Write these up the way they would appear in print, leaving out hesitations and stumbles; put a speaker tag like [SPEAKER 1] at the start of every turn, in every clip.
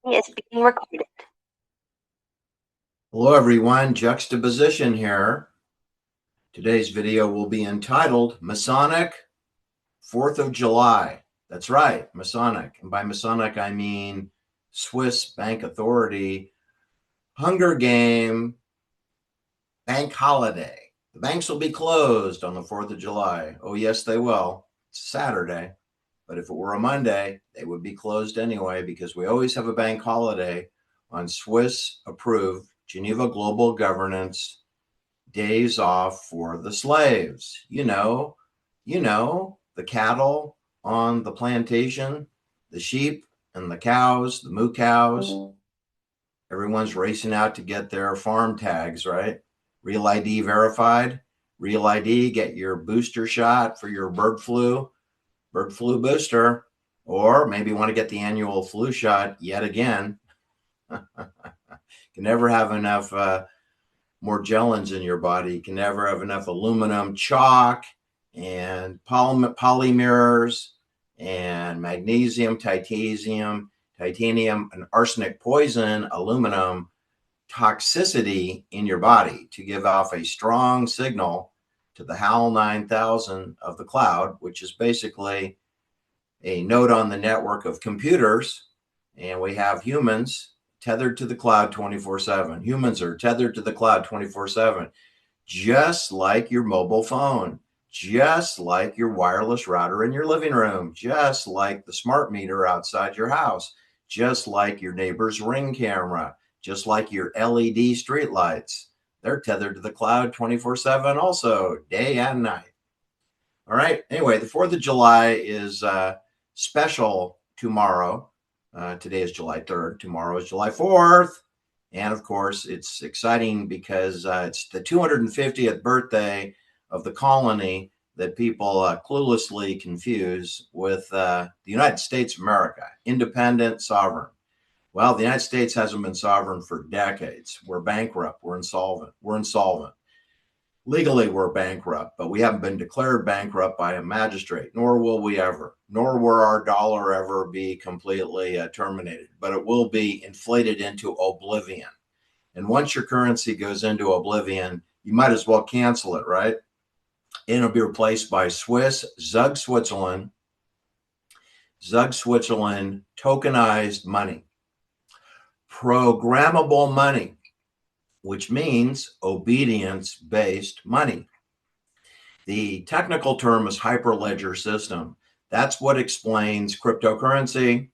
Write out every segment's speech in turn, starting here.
[SPEAKER 1] Is being recorded.
[SPEAKER 2] Hello everyone, Juxtaposition here. Today's video will be entitled Masonic 4th of July. That's right, Masonic. And by Masonic, I mean Swiss Bank Authority Hunger Game Bank Holiday. The banks will be closed on the 4th of July. Oh, yes, they will. It's Saturday. But if it were a Monday, they would be closed anyway because we always have a bank holiday on Swiss approved Geneva Global Governance days off for the slaves. The cattle on the plantation, the sheep and the cows, the moo cows. Everyone's racing out to get their farm tags, right? Real ID verified. Real ID, get your booster shot for your bird flu booster, or maybe want to get the annual flu shot yet again. Can never have enough Morgellons in your body. You can never have enough aluminum chalk and polymers and magnesium, titanium, and arsenic poison, aluminum toxicity in your body to give off a strong signal to the HAL 9000 of the cloud, which is basically a node on the network of computers. And we have humans tethered to the cloud 24/7. Humans are tethered to the cloud 24/7, just like your mobile phone, just like your wireless router in your living room, just like the smart meter outside your house, just like your neighbor's Ring camera, just like your LED streetlights. They're tethered to the cloud 24/7 also, day and night. All right. Anyway, the 4th of July is special tomorrow. Today is July 3rd. Tomorrow is July 4th. And of course, it's exciting because it's the 250th birthday of the colony that people cluelessly confuse with the United States of America, independent, sovereign. Well, the United States hasn't been sovereign for decades. We're bankrupt. We're insolvent. We're insolvent. Legally, we're bankrupt, but we haven't been declared bankrupt by a magistrate, nor will we ever, nor will our dollar ever be completely terminated, but it will be inflated into oblivion. And once your currency goes into oblivion, you might as well cancel it, right? And it'll be replaced by Zug Switzerland tokenized money, programmable money, which means obedience-based money. The technical term is hyperledger system. That's what explains cryptocurrency.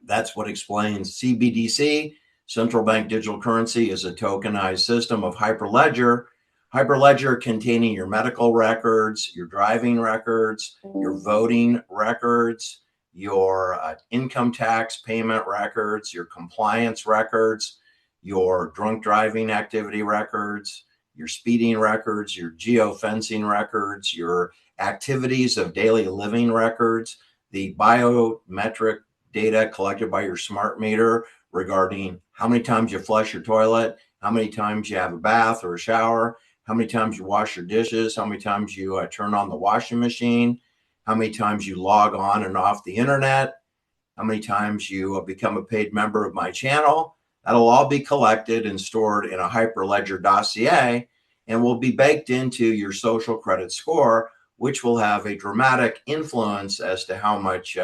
[SPEAKER 2] That's what explains CBDC. Central bank digital currency is a tokenized system of hyperledger. Hyperledger containing your medical records, your driving records, your voting records, your income tax payment records, your compliance records, your drunk driving activity records, your speeding records, your geofencing records, your activities of daily living records, the biometric data collected by your smart meter regarding how many times you flush your toilet, how many times you have a bath or a shower, how many times you wash your dishes, how many times you turn on the washing machine, how many times you log on and off the internet, how many times you become a paid member of my channel. That'll all be collected and stored in a Hyperledger dossier and will be baked into your social credit score, which will have a dramatic influence as to how much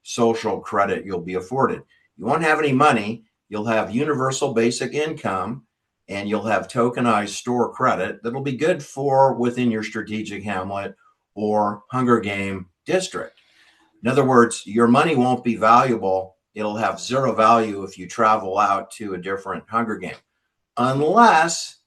[SPEAKER 2] social credit you'll be afforded. You won't have any money. You'll have universal basic income and you'll have tokenized store credit that'll be good for within your strategic hamlet or Hunger Game district. In other words, your money won't be valuable. It'll have zero value if you travel out to a different Hunger Game, unless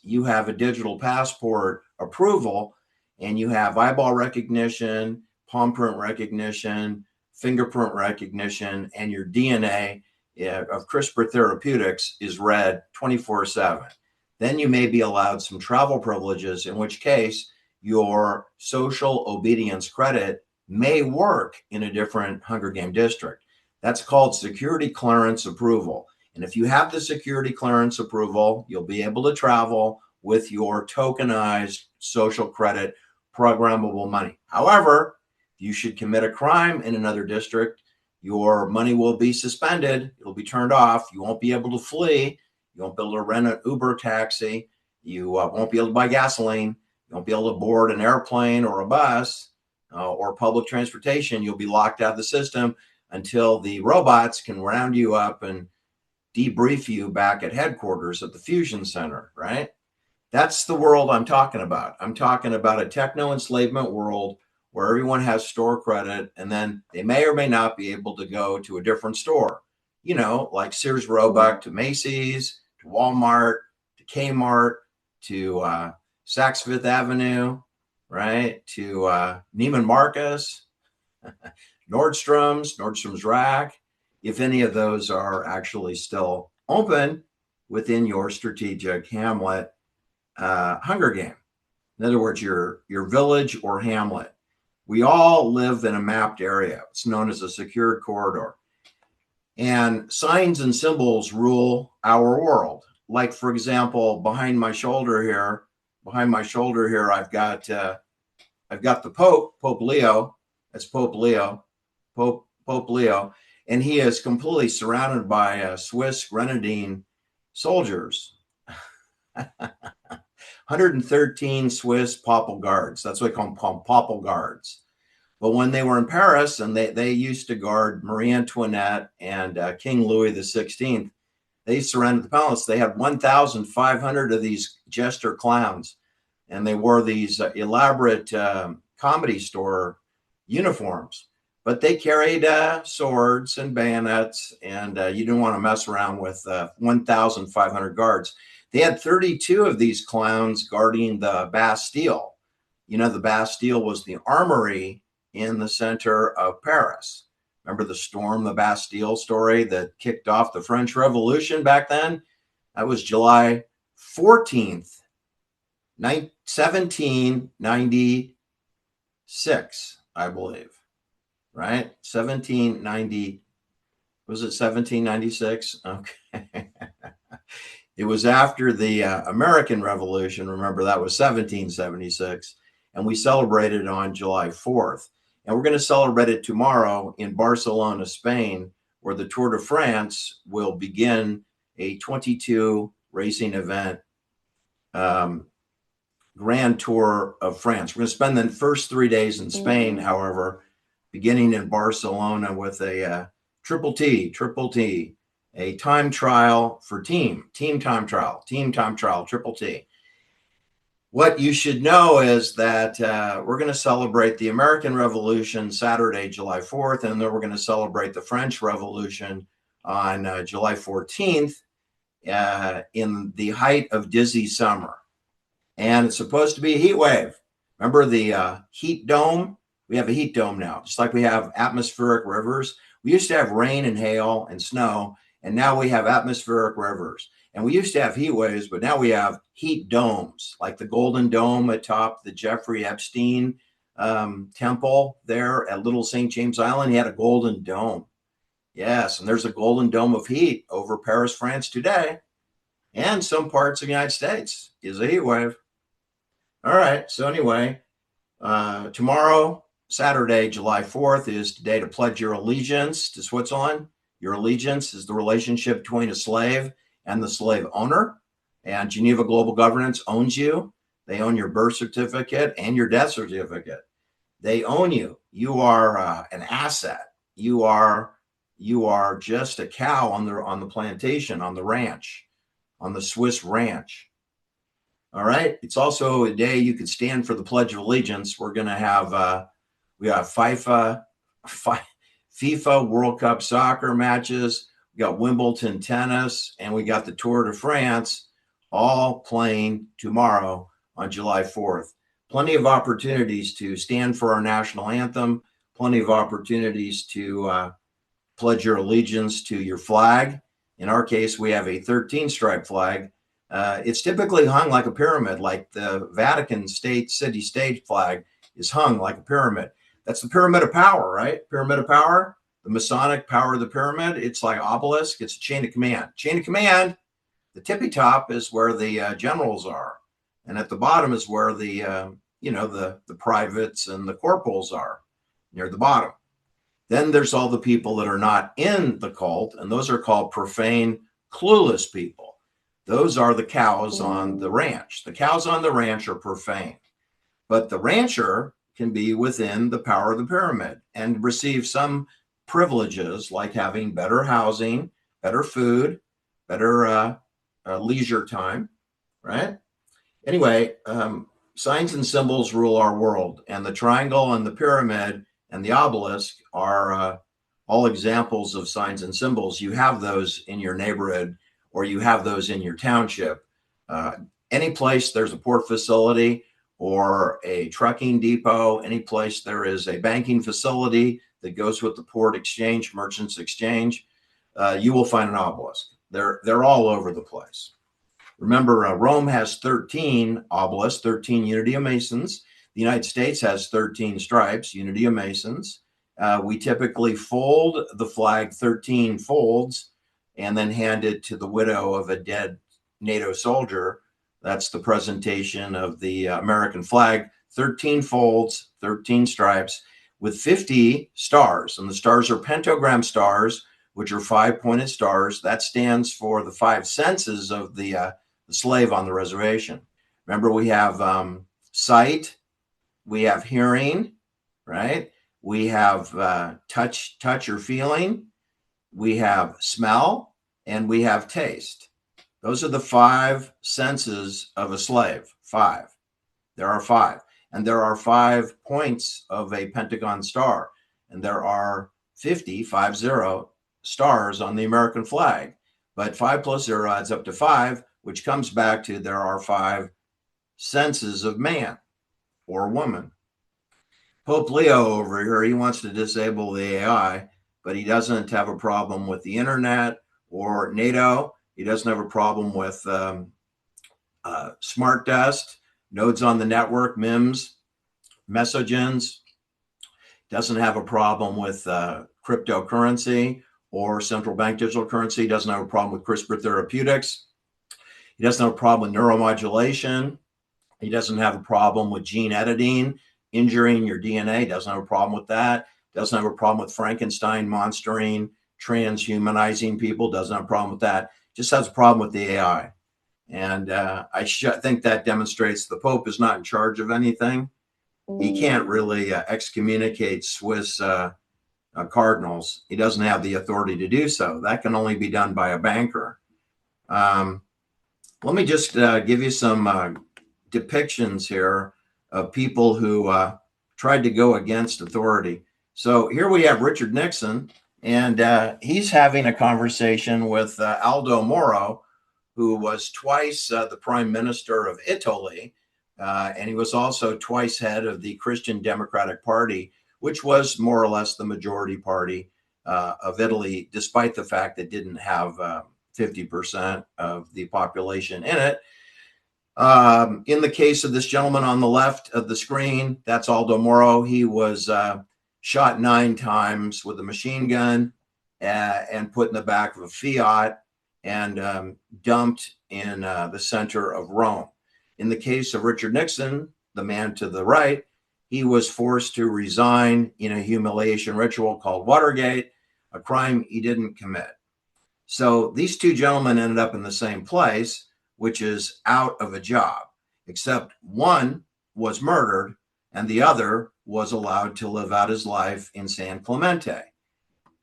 [SPEAKER 2] you have a digital passport approval and you have eyeball recognition, palm print recognition, fingerprint recognition, and your DNA of CRISPR Therapeutics is read 24/7. Then you may be allowed some travel privileges, in which case your social obedience credit may work in a different Hunger Game district. That's called security clearance approval. And if you have the security clearance approval, you'll be able to travel with your tokenized social credit programmable money. However, if you should commit a crime in another district, your money will be suspended. It'll be turned off. You won't be able to flee. You won't be able to rent an Uber taxi. You won't be able to buy gasoline. You won't be able to board an airplane or a bus or public transportation. You'll be locked out of the system until the robots can round you up and debrief you back at headquarters at the fusion center, right? That's the world I'm talking about. I'm talking about a techno enslavement world where everyone has store credit, and then they may or may not be able to go to a different store, like Sears Roebuck to Macy's, to Walmart, to Kmart, to Saks Fifth Avenue, right? To Neiman Marcus, Nordstrom's Rack, if any of those are actually still open within your strategic hamlet hunger game. In other words, your village or hamlet. We all live in a mapped area. It's known as a secured corridor. And signs and symbols rule our world. Like, for example, behind my shoulder here, I've got the Pope Leo. That's Pope Leo, and he is completely surrounded by Swiss Grenadine soldiers. 113 Swiss papal guards. That's what they call them, papal guards. But when they were in Paris, and they used to guard Marie Antoinette and King Louis XVI, they surrounded the palace. They had 1,500 of these jester clowns, and they wore these elaborate comedy store uniforms. But they carried swords and bayonets, and you didn't want to mess around with 1,500 guards. They had 32 of these clowns guarding the Bastille. The Bastille was the armory in the center of Paris. Remember the storm the Bastille story that kicked off the French Revolution back then? That was July 14th, 1796, I believe. Right? 1790. Was it 1796? Okay. It was after the American Revolution. Remember, that was 1776. And we celebrated on July 4th. And we're going to celebrate it tomorrow in Barcelona, Spain, where the Tour de France will begin a 22 racing event, Grand Tour of France. We're going to spend the first 3 days in Spain, however, beginning in Barcelona with a triple T, a time trial for team time trial, triple T. What you should know is that we're going to celebrate the American Revolution Saturday, July 4th, and then we're going to celebrate the French Revolution on July 14th in the height of dizzy summer. And it's supposed to be a heat wave. Remember the heat dome? We have a heat dome now, just like we have atmospheric rivers. We used to have rain and hail and snow, and now we have atmospheric rivers. And we used to have heat waves, but now we have heat domes, like the Golden Dome atop the Jeffrey Epstein temple there at Little St. James Island. He had a golden dome. Yes, and there's a golden dome of heat over Paris, France today. And some parts of the United States is a heat wave. All right, so anyway, tomorrow, Saturday, July 4th, is today to pledge your allegiance to Switzerland. Your allegiance is the relationship between a slave and the slave owner. And Geneva Global Governance owns you. They own your birth certificate and your death certificate. They own you. You are an asset. You are just a cow on the plantation, on the ranch, on the Swiss ranch. All right. It's also a day you could stand for the Pledge of Allegiance. We're going to have we got FIFA World Cup soccer matches. We got Wimbledon tennis, and we got the Tour de France all playing tomorrow on July 4th. Plenty of opportunities to stand for our national anthem. Plenty of opportunities to pledge your allegiance to your flag. In our case, we have a 13-stripe flag. It's typically hung like a pyramid, like the Vatican city state flag is hung like a pyramid. That's the pyramid of power, right? Pyramid of power, the Masonic power of the pyramid. It's like obelisk. It's a chain of command. Chain of command, the tippy top is where the generals are. And at the bottom is where the privates and the corporals are, near the bottom. Then there's all the people that are not in the cult, and those are called profane, clueless people. Those are the cows on the ranch. The cows on the ranch are profane, but the rancher can be within the power of the pyramid and receive some privileges like having better housing, better food, better leisure time, right? Anyway, signs and symbols rule our world, and the triangle and the pyramid and the obelisk are all examples of signs and symbols. You have those in your neighborhood, or you have those in your township. Any place there's a port facility or a trucking depot, any place there is a banking facility that goes with the port exchange, merchants exchange, you will find an obelisk. They're all over the place. Remember, Rome has 13 obelisks, 13 Unity of Masons. The United States has 13 stripes, Unity of Masons. We typically fold the flag 13 folds and then hand it to the widow of a dead NATO soldier. That's the presentation of the American flag, 13 folds, 13 stripes with 50 stars. And the stars are pentagram stars, which are 5-pointed stars. That stands for the 5 senses of the slave on the reservation. Remember, we have sight, we have hearing, right? We have touch or feeling, we have smell, and we have taste. Those are the 5 senses of a slave. 5. There are 5. And there are 5 points of a pentagon star. And there are 50 stars on the American flag. But 5 plus 0 adds up to 5, which comes back to there are 5 senses of man or woman. Pope Leo over here, he wants to disable the AI, but he doesn't have a problem with the internet or NATO. He doesn't have a problem with smart dust, nodes on the network, MIMS, mesogens. Doesn't have a problem with cryptocurrency or central bank digital currency. Doesn't have a problem with CRISPR therapeutics. He doesn't have a problem with neuromodulation. He doesn't have a problem with gene editing, injuring your DNA. Doesn't have a problem with that. Doesn't have a problem with Frankenstein monstering, transhumanizing people. Doesn't have a problem with that. Just has a problem with the AI. And I think that demonstrates the Pope is not in charge of anything. He can't really excommunicate Swiss cardinals. He doesn't have the authority to do so. That can only be done by a banker. Let me just give you some depictions here of people who tried to go against authority. So here we have Richard Nixon, and he's having a conversation with Aldo Moro, who was twice the prime minister of Italy, and he was also twice head of the Christian Democratic Party, which was more or less the majority party of Italy, despite the fact that it didn't have 50% of the population in it. In the case of this gentleman on the left of the screen, that's Aldo Moro. He was shot 9 times with a machine gun and put in the back of a Fiat and dumped in the center of Rome. In the case of Richard Nixon, the man to the right, he was forced to resign in a humiliation ritual called Watergate, a crime he didn't commit. So these 2 gentlemen ended up in the same place, which is out of a job, except one was murdered and the other was allowed to live out his life in San Clemente.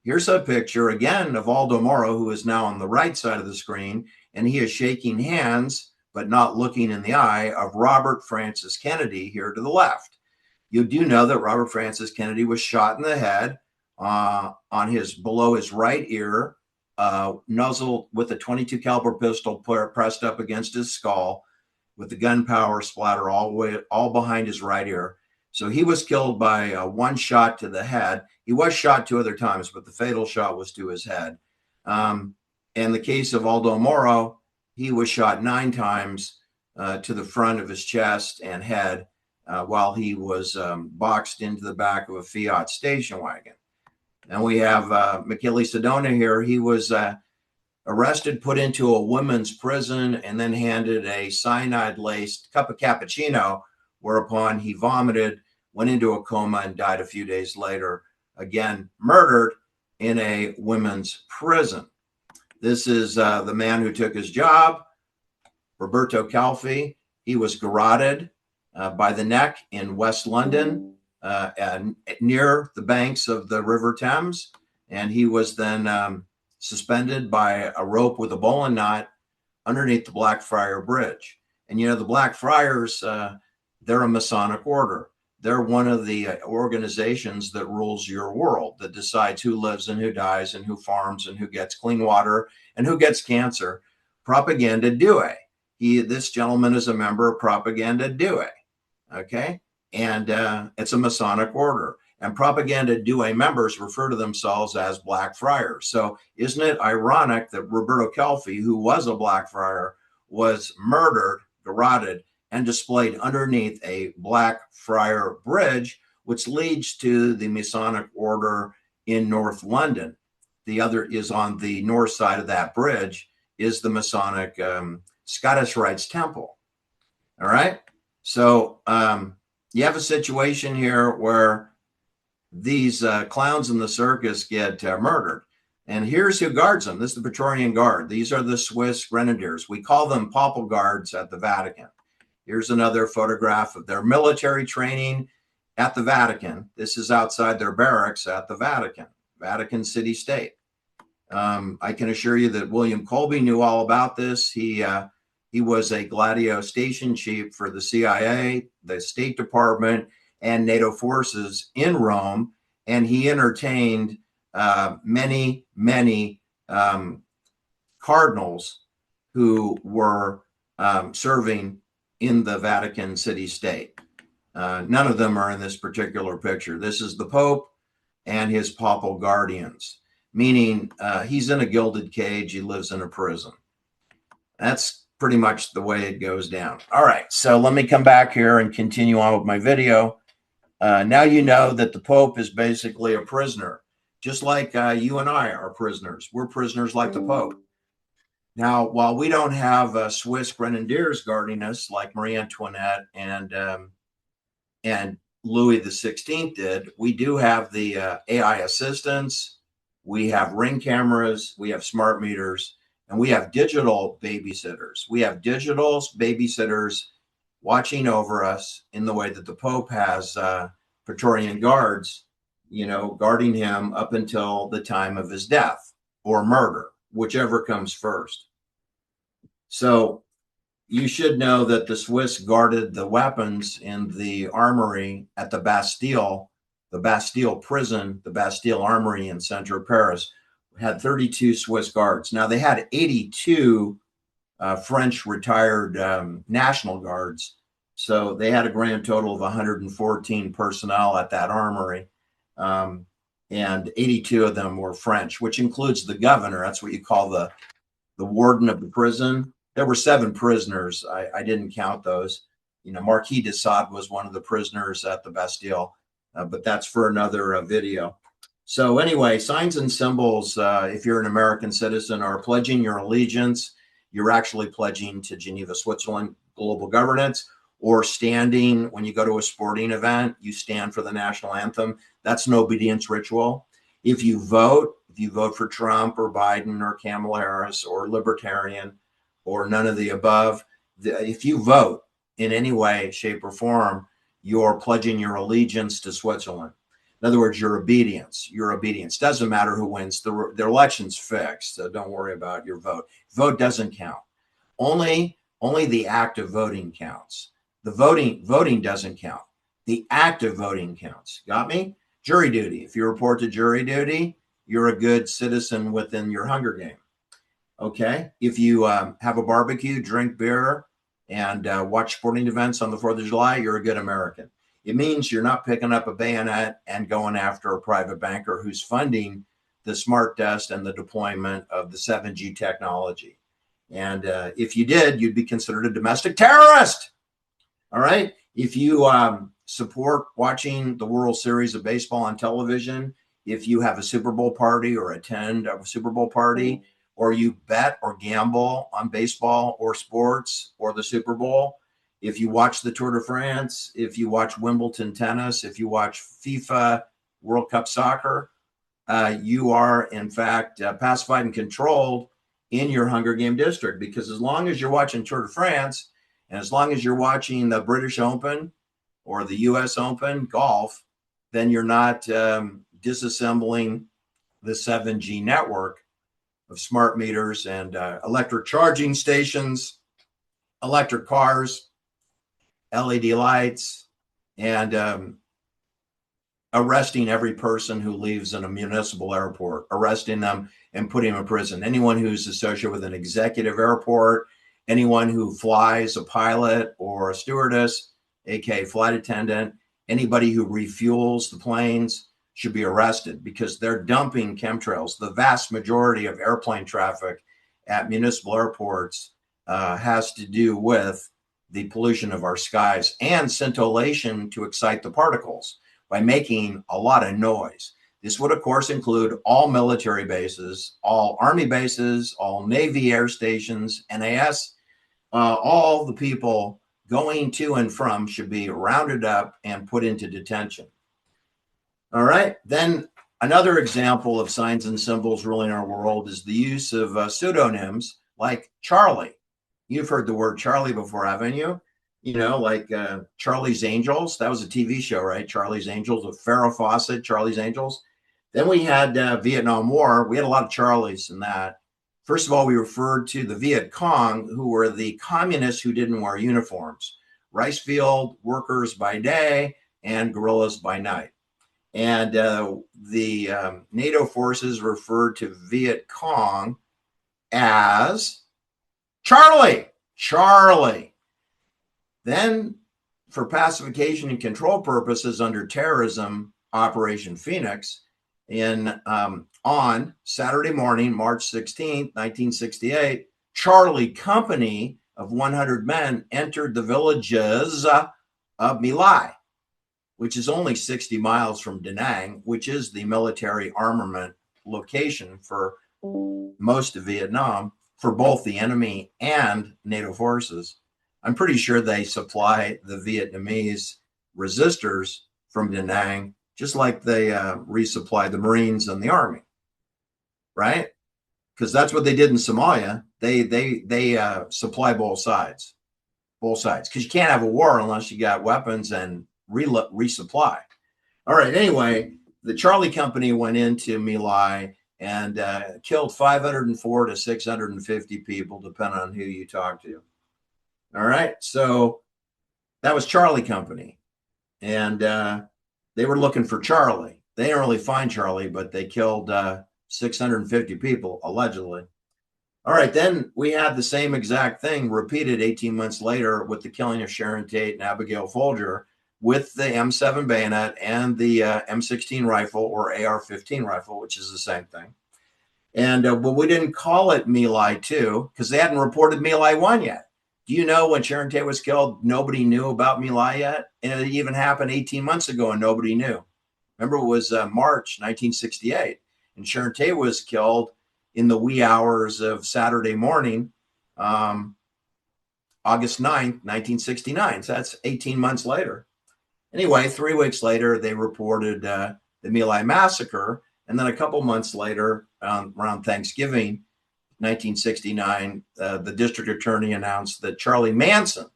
[SPEAKER 2] Here's a picture again of Aldo Moro, who is now on the right side of the screen, and he is shaking hands, but not looking in the eye, of Robert Francis Kennedy here to the left. You do know that Robert Francis Kennedy was shot in the head below his right ear, nuzzled with a .22 caliber pistol pressed up against his skull, with the gunpowder splatter all behind his right ear. So he was killed by 1 shot to the head. He was shot 2 other times, but the fatal shot was to his head. In the case of Aldo Moro, he was shot 9 times to the front of his chest and head while he was boxed into the back of a Fiat station wagon. And we have Michele Sedona here. He was arrested, put into a women's prison, and then handed a cyanide-laced cup of cappuccino, whereupon he vomited, went into a coma, and died a few days later again, murdered in a women's prison. This is the man who took his job, Roberto Calfi. He was garroted by the neck in West London, and near the banks of the River Thames. And he was then suspended by a rope with a bowline knot underneath the Blackfriar Bridge. And you know, the Blackfriars, they're a Masonic order. They're one of the organizations that rules your world, that decides who lives and who dies and who farms and who gets clean water and who gets cancer. Propaganda Due. This gentleman is a member of Propaganda Due. Okay. And it's a Masonic order. And Propaganda Due members refer to themselves as Blackfriars. So isn't it ironic that Roberto Calfi, who was a Blackfriar, was murdered, garroted, and displayed underneath a Blackfriar Bridge, which leads to the Masonic order in North London. The other is on the north side of that bridge is the Masonic Scottish Rites Temple. All right. So you have a situation here where these clowns in the circus get murdered. And here's who guards them. This is the Praetorian Guard. These are the Swiss Grenadiers. We call them Papal Guards at the Vatican. Here's another photograph of their military training at the Vatican. This is outside their barracks at the Vatican, Vatican City State. I can assure you that William Colby knew all about this. He was a Gladio station chief for the CIA, the State Department, and NATO forces in Rome. And he entertained many cardinals who were serving in the Vatican City State. None of them are in this particular picture. This is the Pope and his papal guardians, meaning he's in a gilded cage. He lives in a prison. That's pretty much the way it goes down. All right, so let me come back here and continue on with my video. Now you know that the Pope is basically a prisoner, just like you and I are prisoners. We're prisoners like the Pope. Now, while we don't have Swiss Grenadiers guarding us like Marie Antoinette and Louis XVI did, we do have the AI assistants. We have ring cameras. We have smart meters. And we have digital babysitters. We have digital babysitters watching over us in the way that the Pope has Praetorian guards, you know, guarding him up until the time of his death or murder, whichever comes first. So you should know that the Swiss guarded the weapons in the armory at the Bastille prison, the Bastille Armory in center of Paris, had 32 Swiss guards. Now they had 82 French retired National Guards. So they had a grand total of 114 personnel at that armory. And 82 of them were French, which includes the governor. That's what you call the warden of the prison. There were 7 prisoners. I didn't count those. You know, Marquis de Sade was one of the prisoners at the Bastille, but that's for another video. So anyway, signs and symbols, if you're an American citizen, are pledging your allegiance. You're actually pledging to Geneva, Switzerland, global governance, or standing when you go to a sporting event, you stand for the national anthem. That's an obedience ritual. If you vote for Trump or Biden or Kamala Harris or Libertarian or none of the above, if you vote in any way, shape, or form, you're pledging your allegiance to Switzerland. In other words, your obedience. Your obedience. Doesn't matter who wins. The election's fixed, so don't worry about your vote. Vote doesn't count. Only the act of voting counts. The voting doesn't count. The act of voting counts. Got me? Jury duty. If you report to jury duty, you're a good citizen within your Hunger Game. Okay? If you have a barbecue, drink beer, and watch sporting events on the 4th of July, you're a good American. It means you're not picking up a bayonet and going after a private banker who's funding the smart test and the deployment of the 7G technology. And if you did, you'd be considered a domestic terrorist. All right. If you support watching the World Series of Baseball on television, if you have a Super Bowl party or attend a Super Bowl party, or you bet or gamble on baseball or sports or the Super Bowl, if you watch the Tour de France, if you watch Wimbledon tennis, if you watch FIFA World Cup soccer, you are in fact pacified and controlled in your Hunger Game district, because as long as you're watching Tour de France, and as long as you're watching the British Open or the US Open golf, then you're not disassembling the 7G network of smart meters and electric charging stations, electric cars, LED lights, and arresting every person who leaves in a municipal airport, arresting them and putting them in prison. Anyone who's associated with an executive airport, anyone who flies a pilot or a stewardess, aka flight attendant, anybody who refuels the planes should be arrested, because they're dumping chemtrails. The vast majority of airplane traffic at municipal airports has to do with the pollution of our skies and scintillation to excite the particles by making a lot of noise. This would, of course, include all military bases, all Army bases, all Navy air stations, NAS. All the people going to and from should be rounded up and put into detention. All right. Then another example of signs and symbols ruling our world is the use of pseudonyms like Charlie. You've heard the word Charlie before, haven't you? You know, like Charlie's Angels. That was a TV show, right? Charlie's Angels with Farrah Fawcett, Charlie's Angels. Then we had Vietnam War. We had a lot of Charlies in that. First of all, we referred to the Viet Cong, who were the communists who didn't wear uniforms. Rice field workers by day and guerrillas by night. And the NATO forces referred to Viet Cong as Charlie. Charlie. Then, for pacification and control purposes under terrorism, Operation Phoenix, on Saturday morning, March 16th, 1968, Charlie Company of 100 men entered the villages of My Lai, which is only 60 miles from Da Nang, which is the military armament location for most of Vietnam, for both the enemy and NATO forces. I'm pretty sure they supply the Vietnamese resistors from Da Nang, just like they resupply the Marines and the Army, right? Because that's what they did in Somalia. They supply both sides, because you can't have a war unless you got weapons and resupply. All right. Anyway, the Charlie Company went into My Lai and killed 504 to 650 people, depending on who you talk to. All right. So that was Charlie Company. And they were looking for Charlie. They didn't really find Charlie, but they killed 650 people, allegedly. All right. Then we had the same exact thing repeated 18 months later with the killing of Sharon Tate and Abigail Folger with the M7 bayonet and the M16 rifle or AR-15 rifle, which is the same thing. And but we didn't call it My Lai 2 because they hadn't reported My Lai 1 yet. Do you know when Sharon Tate was killed, nobody knew about My Lai yet? And it even happened 18 months ago and nobody knew. Remember, it was March 1968. And Sharon Tate was killed in the wee hours of Saturday morning, August 9th, 1969. So that's 18 months later. Anyway, 3 weeks later, they reported the My Lai massacre. And then a couple months later, around Thanksgiving, 1969, the district attorney announced that Charlie Manson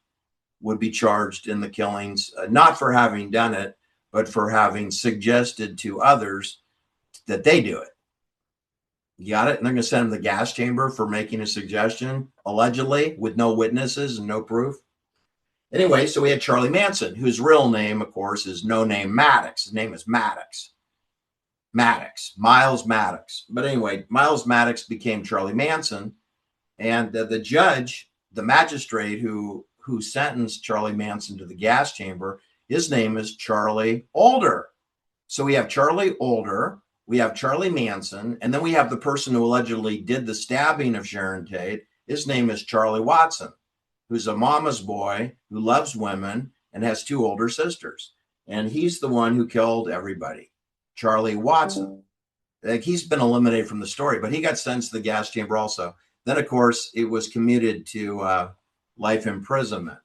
[SPEAKER 2] would be charged in the killings, not for having done it, but for having suggested to others that they do it. You got it? And they're going to send him to the gas chamber for making a suggestion, allegedly, with no witnesses and no proof. Anyway, so we had Charlie Manson, whose real name, of course, is No Name Maddox. His name is Maddox. Miles Maddox. But anyway, Miles Maddox became Charlie Manson. And the judge, the magistrate who sentenced Charlie Manson to the gas chamber, his name is Charlie Older. So we have Charlie Older, we have Charlie Manson, and then we have the person who allegedly did the stabbing of Sharon Tate. His name is Charlie Watson, who's a mama's boy who loves women and has 2 older sisters. And he's the one who killed everybody. Charlie Watson. Like, he's been eliminated from the story, but he got sentenced to the gas chamber also. Then, of course, it was commuted to life imprisonment.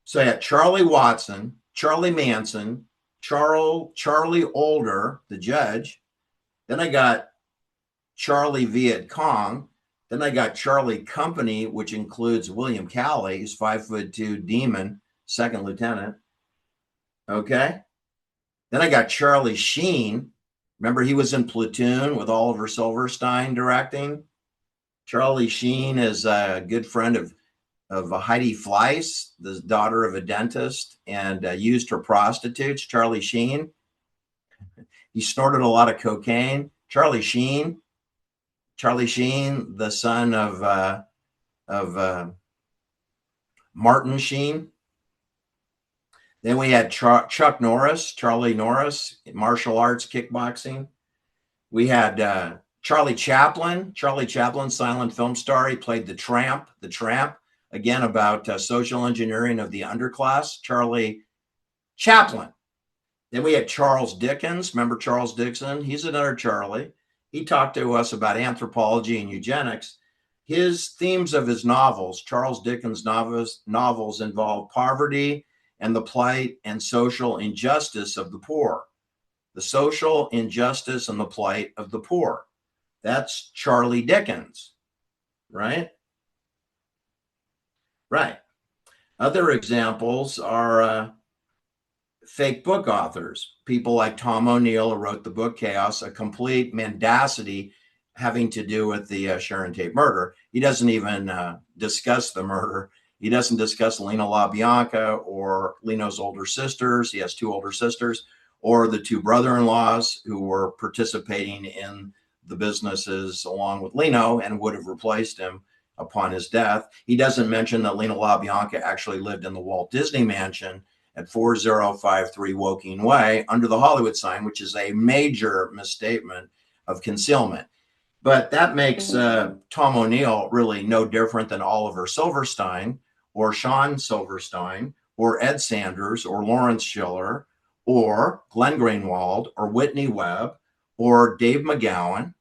[SPEAKER 2] So yeah, Charlie Watson, Charlie Manson, Charlie Older, the judge. Then I got Charlie Viet Cong. Then I got Charlie Company, which includes William Calley, who's 5'2" demon, second lieutenant. Okay. Then I got Charlie Sheen. Remember, he was in Platoon with Oliver Silverstein directing. Charlie Sheen is a good friend of Heidi Fleiss, the daughter of a dentist, and used her prostitutes. Charlie Sheen. He snorted a lot of cocaine. Charlie Sheen, the son of Martin Sheen. Then we had Chuck Norris, Charlie Norris, martial arts, kickboxing. We had Charlie Chaplin, silent film star. He played the Tramp, again about social engineering of the underclass. Charlie Chaplin. Then we had Charles Dickens. Remember Charles Dickens? He's another Charlie. He talked to us about anthropology and eugenics. His themes of his novels, Charles Dickens' novels involve poverty and the plight and social injustice of the poor. The social injustice and the plight of the poor. That's Charlie Dickens, right? Right. Other examples are fake book authors, people like Tom O'Neill, who wrote the book Chaos, a complete mendacity having to do with the Sharon Tate murder. He doesn't even discuss the murder. He doesn't discuss Lena LaBianca or Leno's older sisters. He has two older sisters, or the two brother-in-laws who were participating in the businesses along with Leno and would have replaced him upon his death. He doesn't mention that Lena LaBianca actually lived in the Walt Disney Mansion at 4053 Woking Way under the Hollywood sign, which is a major misstatement of concealment. But that makes Tom O'Neill really no different than Oliver Silverstein or Sean Silverstein or Ed Sanders or Lawrence Schiller or Glenn Greenwald or Whitney Webb or Dave McGowan,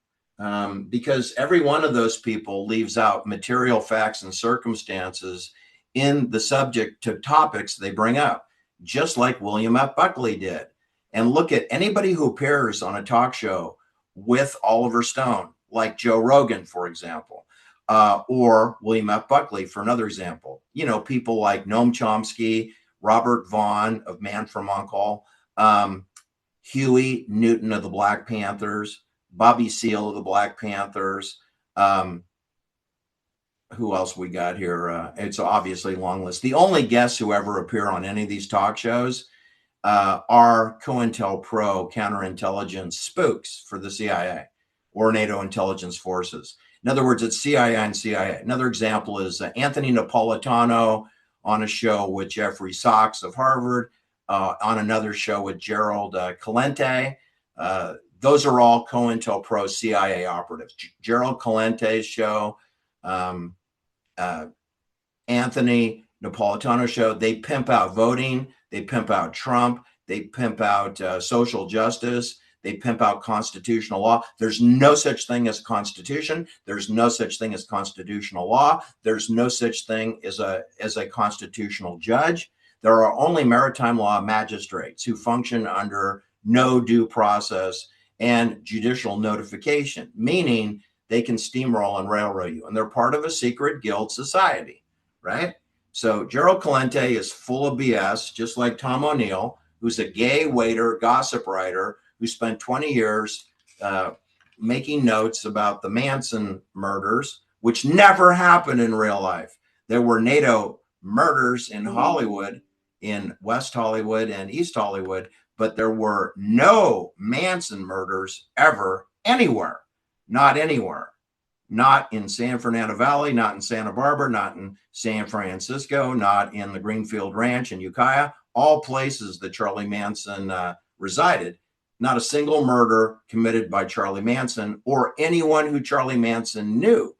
[SPEAKER 2] because every one of those people leaves out material facts and circumstances in the subject to topics they bring up, just like William F. Buckley did. And look at anybody who appears on a talk show with Oliver Stone, like Joe Rogan, for example, or William F. Buckley, for another example. You know, people like Noam Chomsky, Robert Vaughn of Man from U.N.C.L.E., Huey Newton of the Black Panthers, Bobby Seale of the Black Panthers. Who else we got here? It's obviously a long list. The only guests who ever appear on any of these talk shows are COINTELPRO counterintelligence spooks for the CIA or NATO intelligence forces. In other words, it's CIA and CIA. Another example is Anthony Napolitano on a show with Jeffrey Sachs of Harvard, on another show with Gerald Calente. Those are all COINTELPRO CIA operatives. Gerald Calente's show, Anthony Napolitano's show, they pimp out voting, they pimp out Trump, they pimp out social justice, they pimp out constitutional law. There's no such thing as a constitution. There's no such thing as constitutional law. There's no such thing as a constitutional judge. There are only maritime law magistrates who function under no due process and judicial notification, meaning they can steamroll and railroad you. And they're part of a secret guild society, right? So Gerald Calente is full of BS, just like Tom O'Neill, who's a gay waiter, gossip writer, who spent 20 years making notes about the Manson murders, which never happened in real life. There were NATO murders in Hollywood, in West Hollywood and East Hollywood, but there were no Manson murders ever anywhere. Not anywhere. Not in San Fernando Valley, not in Santa Barbara, not in San Francisco, not in the Greenfield Ranch in Ukiah, all places that Charlie Manson resided. Not a single murder committed by Charlie Manson or anyone who Charlie Manson knew.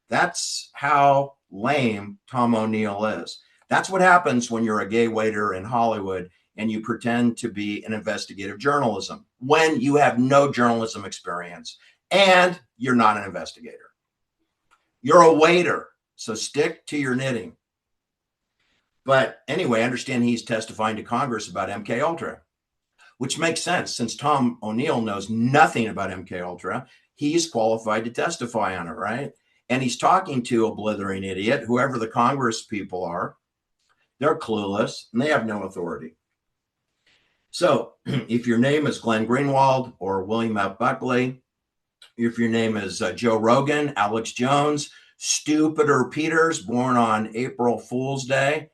[SPEAKER 2] That's how lame Tom O'Neill is. That's what happens when you're a gay waiter in Hollywood and you pretend to be an investigative journalism when you have no journalism experience and you're not an investigator. You're a waiter, so stick to your knitting. But anyway, I understand he's testifying to Congress about MK Ultra. which makes sense since Tom O'Neill knows nothing about MK Ultra. He's qualified to testify on it, right? And he's talking to a blithering idiot, whoever the Congress people are. They're clueless and they have no authority. So if your name is Glenn Greenwald or William F. Buckley, if your name is Joe Rogan, Alex Jones, Stu Peter Peters, born on April Fool's Day,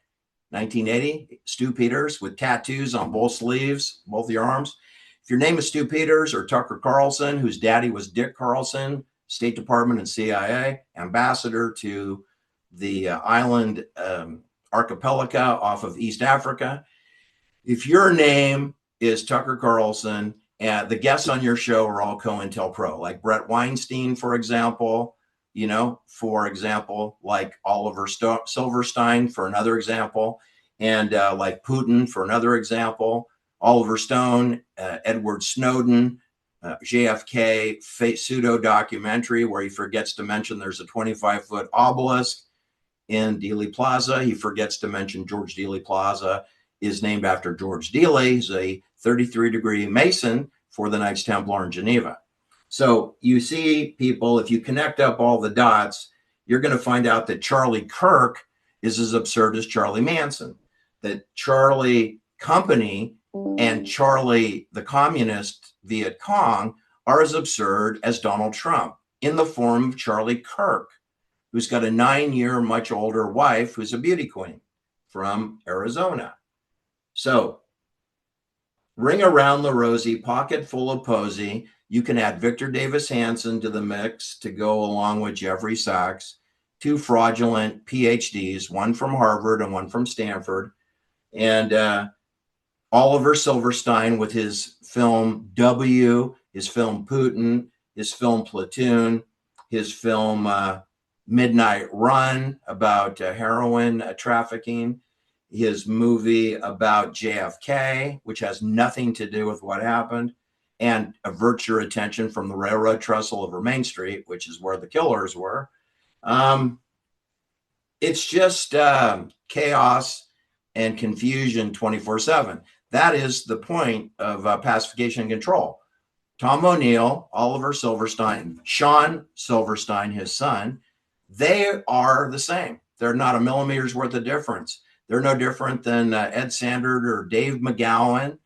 [SPEAKER 2] 1980, Stu Peters with tattoos on both sleeves, both your arms. If your name is Stu Peters or Tucker Carlson, whose daddy was Dick Carlson, State Department and CIA, ambassador to the island archipelago off of East Africa. If your name is Tucker Carlson and the guests on your show are all COINTELPRO, like Brett Weinstein, for example, like Oliver Silverstein, for another example, and like Putin, for another example, Oliver Stone, Edward Snowden, JFK pseudo documentary where he forgets to mention there's a 25-foot obelisk in Dealey Plaza. He forgets to mention George Dealey Plaza is named after George Dealey. He's a 33-degree Mason for the Knights Templar in Geneva. So you see, people, if you connect up all the dots, you're going to find out that Charlie Kirk is as absurd as Charlie Manson, that Charlie Company and Charlie the Communist Viet Cong are as absurd as Donald Trump in the form of Charlie Kirk, who's got a 9-year, much older wife who's a beauty queen from Arizona. So ring around the rosy, pocket full of posy. You can add Victor Davis Hanson to the mix to go along with Jeffrey Sachs, 2 fraudulent PhDs, one from Harvard and one from Stanford, and Oliver Silverstein with his film W, his film Putin, his film Platoon, his film Midnight Run about heroin trafficking, his movie about JFK, which has nothing to do with what happened, and avert your attention from the railroad trestle over Main Street, which is where the killers were. It's just chaos and confusion 24/7. That is the point of pacification and control. Tom O'Neill, Oliver Silverstein, Sean Silverstein, his son, they are the same. They're not a millimeter's worth of difference. They're no different than Ed Sanders or Dave McGowan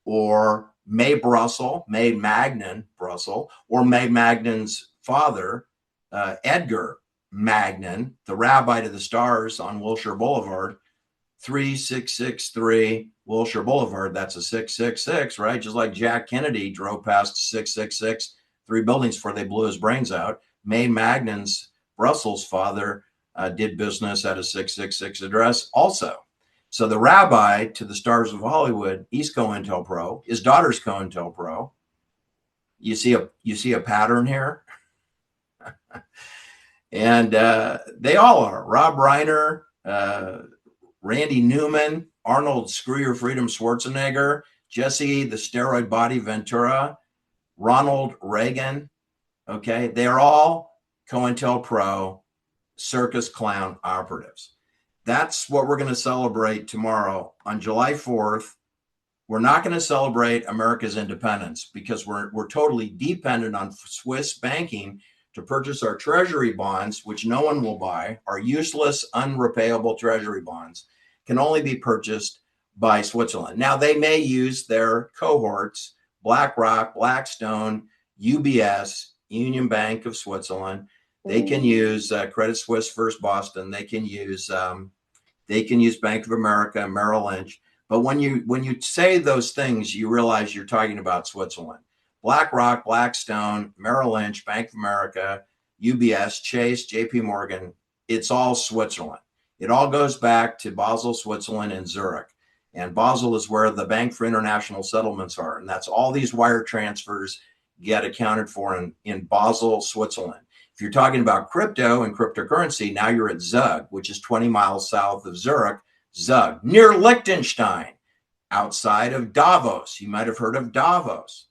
[SPEAKER 2] or May Magnan Brussel, or May Magnan's father, Edgar Magnan, the rabbi to the stars on Wilshire Boulevard, 3663 Wilshire Boulevard. That's a 666, right? Just like Jack Kennedy drove past 666, 3 buildings before they blew his brains out. May Magnan's Brussels father did business at a 666 address also. So the rabbi to the stars of Hollywood, he's COINTELPRO. His daughter's COINTELPRO. You see a pattern here? And they all are. Rob Reiner, Randy Newman, Arnold Screw Your Freedom Schwarzenegger, Jesse the Steroid Body Ventura, Ronald Reagan. Okay, they are all COINTELPRO circus clown operatives. That's what we're going to celebrate tomorrow on July 4th. We're not going to celebrate America's independence because we're totally dependent on Swiss banking to purchase our treasury bonds, which no one will buy. Our useless, unrepayable treasury bonds can only be purchased by Switzerland. Now, they may use their cohorts, BlackRock, Blackstone, UBS, Union Bank of Switzerland. They can use Credit Suisse, First Boston. They can use Bank of America, Merrill Lynch. But when you say those things, you realize you're talking about Switzerland. BlackRock, Blackstone, Merrill Lynch, Bank of America, UBS, Chase, JP Morgan, it's all Switzerland. It all goes back to Basel, Switzerland, and Zurich. And Basel is where the Bank for International Settlements are. And that's all these wire transfers get accounted for in Basel, Switzerland. If you're talking about crypto and cryptocurrency, now you're at Zug, which is 20 miles south of Zurich, Zug, near Liechtenstein, outside of Davos. You might have heard of Davos.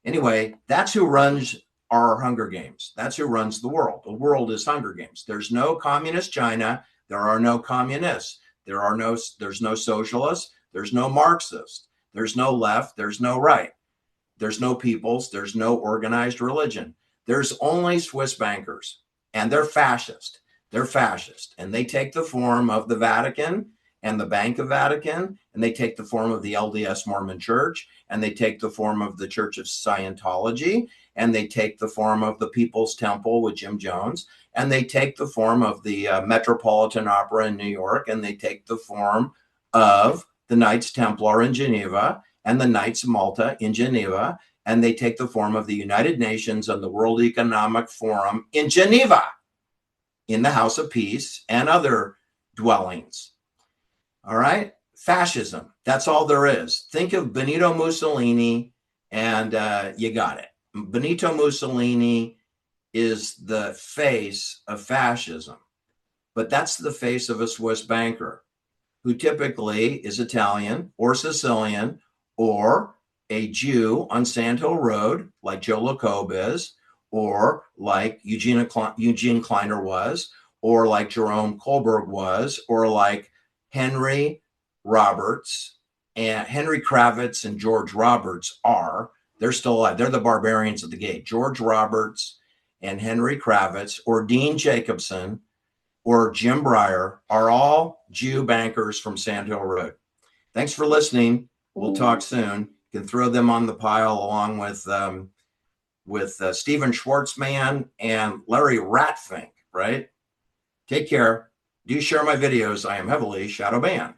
[SPEAKER 2] Anyway, that's who runs our Hunger Games. That's who runs the world. The world is Hunger Games. There's no communist China. There are no communists. There's no socialists. There's no Marxists. There's no left. There's no right. There's no peoples. There's no organized religion. There's only Swiss bankers, and they're fascist. They're fascist, and they take the form of the Vatican and the Bank of Vatican, and they take the form of the LDS Mormon Church, and they take the form of the Church of Scientology, and they take the form of the People's Temple with Jim Jones, and they take the form of the Metropolitan Opera in New York, and they take the form of the Knights Templar in Geneva and the Knights of Malta in Geneva, and they take the form of the United Nations and the World Economic Forum in Geneva, in the House of Peace and other dwellings. All right? Fascism. That's all there is. Think of Benito Mussolini and you got it. Benito Mussolini is the face of fascism, but that's the face of a Swiss banker who typically is Italian or Sicilian or a Jew on Sand Hill Road, like Joe LaCobe is, or like Eugene Kleiner was, or like Jerome Kohlberg was, or like Henry Roberts and Henry Kravitz and George Roberts are. They're still alive. They're the barbarians at the gate. George Roberts and Henry Kravitz, or Dean Jacobson, or Jim Breyer are all Jew bankers from Sand Hill Road. Thanks for listening. We'll talk soon. You can throw them on the pile along with Stephen Schwartzman and Larry Ratfink, right? Take care. Do share my videos. I am heavily shadow banned.